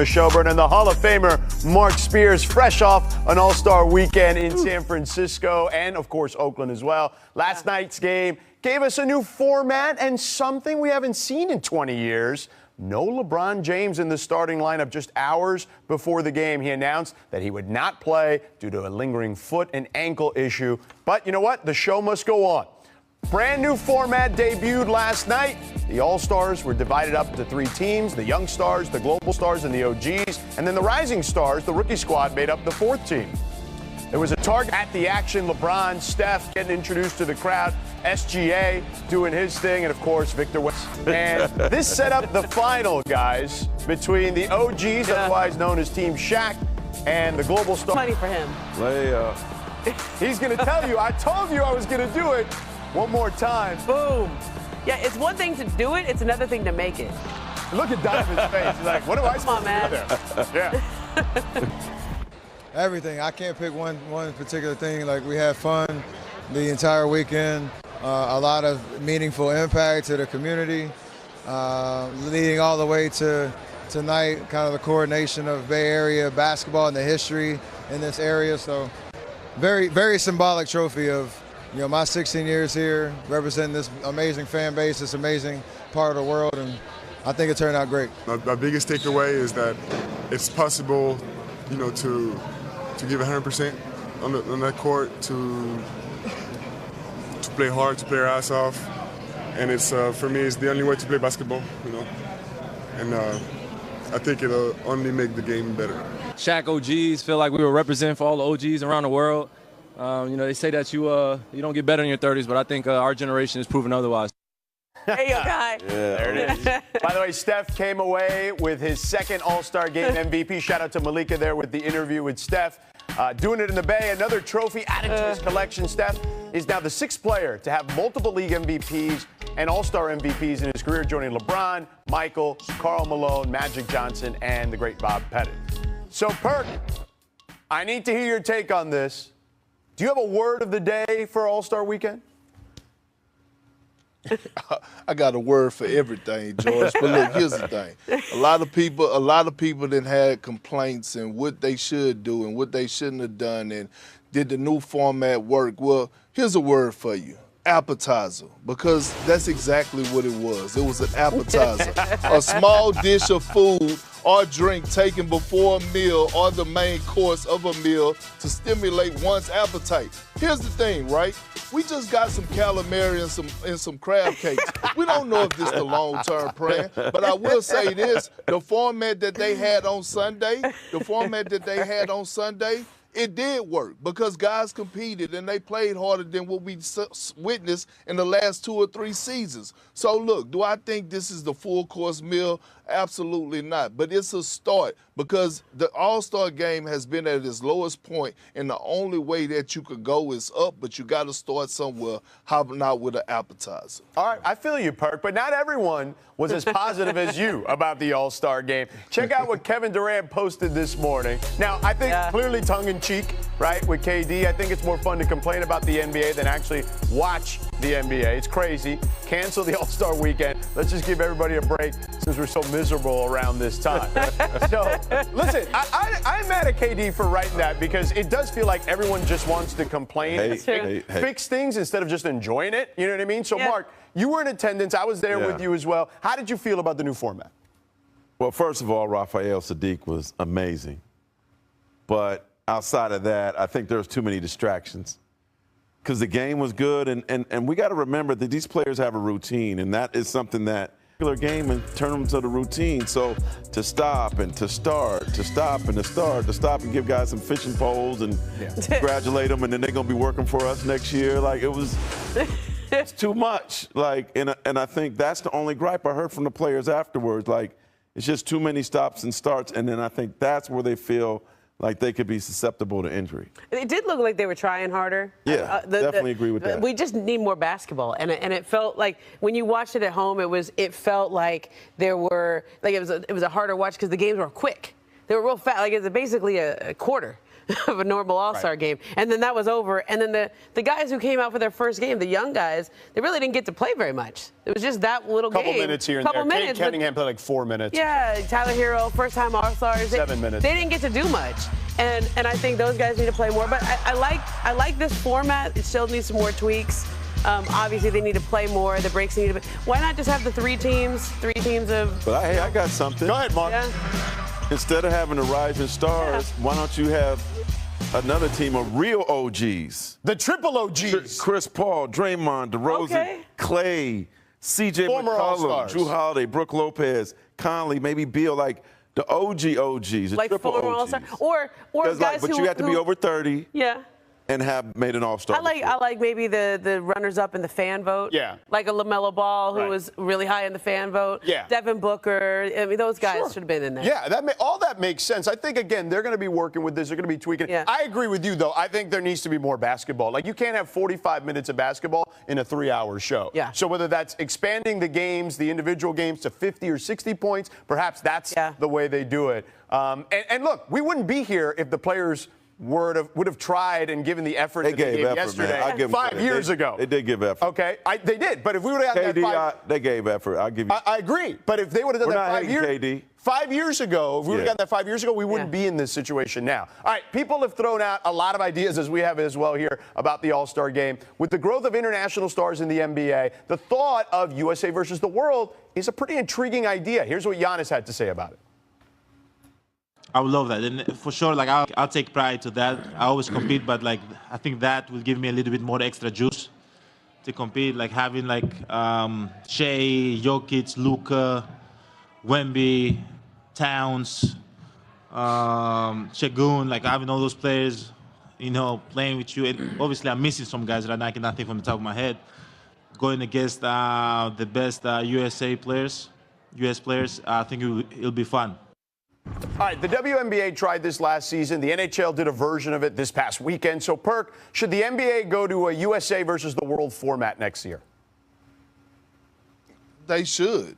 Shelburne and the Hall of Famer Mark Spears, fresh off an All-Star weekend in San Francisco and, of course, Oakland as well. Last night's game gave us a new format and something we haven't seen in 20 years. No LeBron James in the starting lineup. Just hours before the game, he announced that he would not play due to a lingering foot and ankle issue. But you know what? The show must go on. Brand new format debuted last night. The All-Stars were divided up into 3 teams, the Young Stars, the Global Stars, and the OGs. And then the Rising Stars, the rookie squad, made up the 4th team. There was a target at the action. LeBron, Steph getting introduced to the crowd, SGA doing his thing, and, of course, Victor West. And this set up the final, guys, between the OGs, otherwise known as Team Shaq, and the Global Stars. Money for him. Layup. He's going to tell you, I told you I was going to do it. One more time. Boom. Yeah, it's one thing to do it, it's another thing to make it. Look at Donovan's face. He's like, what do I supposed to do there? Yeah. Everything. I can't pick one particular thing. Like, we had fun the entire weekend. A lot of meaningful impact to the community, leading all the way to tonight, kind of the coordination of Bay Area basketball and the history in this area. So very, very symbolic trophy of, you know, my 16 years here, representing this amazing fan base, this amazing part of the world, and I think it turned out great. My biggest takeaway is that it's possible, you know, to give 100% on that court, to play hard, to play our ass off, and it's for me, it's the only way to play basketball, you know, and I think it'll only make the game better. Shaq OGs feel like we were representing for all the OGs around the world. You know, they say that you don't get better in your 30s, but I think our generation has proven otherwise. Hey, yo, guy. Yeah, there it is. By the way, Steph came away with his 2nd All-Star Game MVP. Shout out to Malika there with the interview with Steph. Doing it in the Bay, another trophy added to his collection. Steph is now the 6th player to have multiple league MVPs and All-Star MVPs in his career, joining LeBron, Michael, Karl Malone, Magic Johnson, and the great Bob Pettit. So, Perk, I need to hear your take on this. Do you have a word of the day for All-Star Weekend? I got a word for everything, George. But look, here's the thing. A lot of people that had complaints and what they should do and what they shouldn't have done, and did the new format work? Well, here's a word for you. Appetizer, because that's exactly what it was. It was an appetizer, a small dish of food or drink taken before a meal or the main course of a meal to stimulate one's appetite. Here's the thing, right? We just got some calamari and some crab cakes. We don't know if this is the long-term plan, but I will say this: the format that they had on Sunday, it did work because guys competed and they played harder than what we witnessed in the last 2 or 3 seasons. So, look, do I think this is the full-course meal? Absolutely not. But it's a start because the All-Star game has been at its lowest point, and the only way that you could go is up, but you got to start somewhere. How not with an appetizer? All right, I feel you, Perk, but not everyone was as positive as you about the All-Star game. Check out what Kevin Durant posted this morning. Now, I think clearly tongue-in-cheek, right, with KD. I think it's more fun to complain about the NBA than actually watch the NBA. It's crazy. Cancel the All-Star weekend. Let's just give everybody a break since we're so miserable around this time. So, listen, I'm mad at KD for writing that because it does feel like everyone just wants to complain and fix things instead of just enjoying it. You know what I mean? So, Mark, you were in attendance. I was there with you as well. How did you feel about the new format? Well, first of all, Raphael Sadiq was amazing. But outside of that, I think there's too many distractions. Because the game was good, and we got to remember that these players have a routine, and that is something that regular game and turn them to the routine. So to stop and to start, to stop and to start, to stop and give guys some fishing poles and congratulate them, and then they're going to be working for us next year. Like, it's too much. Like, and I think that's the only gripe I heard from the players afterwards. Like, it's just too many stops and starts, and then I think that's where they feel like they could be susceptible to injury. It did look like they were trying harder. Yeah, definitely agree with that. We just need more basketball, and it felt like when you watched it at home, it felt like there were it was a harder watch because the games were quick. They were real fast, like it was basically a quarter. of a normal All-Star game. And then that was over. And then the guys who came out for their first game, the young guys, they really didn't get to play very much. It was just that little game. Couple minutes here and there. Cade Cunningham played like 4 minutes. Yeah, Tyler Hero, first-time All-Stars. 7 minutes. They didn't get to do much. And I think those guys need to play more. But I like this format. It still needs some more tweaks. Obviously, they need to play more. The breaks need to be. Why not just have the three teams of. But hey, I got something. Go ahead, Mark. Yeah. Instead of having the rising stars, why don't you have another team of real OGs? The triple OGs. Chris Paul, Draymond, DeRozan, Clay, C.J. Former McCollum, All-Stars. Drew Holiday, Brooke Lopez, Conley, maybe Beal, like the OGs, the Like triple former OGs. All-Star. Or guys but you have to be over 30. Yeah. And have made an All-Star. I like maybe the runners-up in the fan vote. Yeah. Like a LaMelo Ball, who was really high in the fan vote. Yeah. Devin Booker. I mean, those guys should have been in there. Yeah, all that makes sense. I think, again, they're going to be working with this. They're going to be tweaking. Yeah. I agree with you, though. I think there needs to be more basketball. Like, you can't have 45 minutes of basketball in a 3-hour show. Yeah. So whether that's expanding the games, the individual games to 50 or 60 points, perhaps that's the way they do it. And look, we wouldn't be here if the players would have tried and given the effort that they gave effort, yesterday. man. I give them 5 credit. years ago. They did give effort. Okay, they did. But if we would have had that they gave effort. I'll give you. I agree. But if they would have done that 5 years, KD. 5 years ago, if we would have gotten that 5 years ago, we wouldn't be in this situation now. All right, people have thrown out a lot of ideas, as we have as well here, about the All-Star game. With the growth of international stars in the NBA, the thought of USA versus the world is a pretty intriguing idea. Here's what Giannis had to say about it. I would love that, and for sure, like I'll take pride to that. I always compete, but like I think that will give me a little bit more extra juice to compete. Like having like Shea, Jokic, Luka, Wemby, Towns, Şengün, like having all those players, playing with you. And obviously, I'm missing some guys right now. I cannot think from the top of my head. Going against the best US players, I think it'll be fun. All right, the WNBA tried this last season. The NHL did a version of it this past weekend. So, Perk, should the NBA go to a USA versus the world format next year? They should.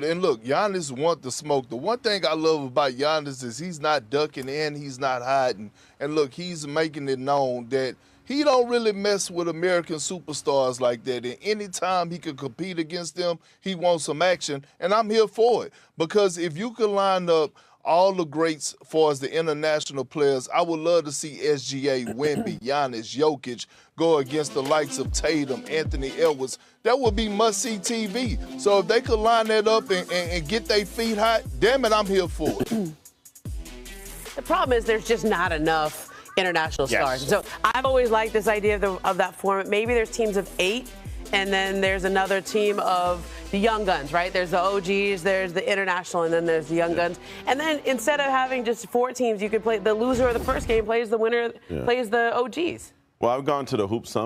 And look, Giannis want the smoke. The one thing I love about Giannis is he's not ducking in, he's not hiding. And look, he's making it known that he don't really mess with American superstars like that. And anytime he can compete against them, he wants some action. And I'm here for it. Because if you can line up all the greats as far as the international players, I would love to see SGA, Wemby, Giannis, Jokic go against the likes of Tatum, Anthony Edwards. That would be must-see TV. So if they could line that up and get their feet hot, damn it, I'm here for it. The problem is there's just not enough international stars. So I've always liked this idea of that format. Maybe there's teams of 8, and then there's another team of the young guns, right? There's the OGs, there's the international, and then there's the young guns. And then instead of having just 4 teams, you could play the loser of the first game plays the winner, plays the OGs. Well, I've gone to the Hoop Summit.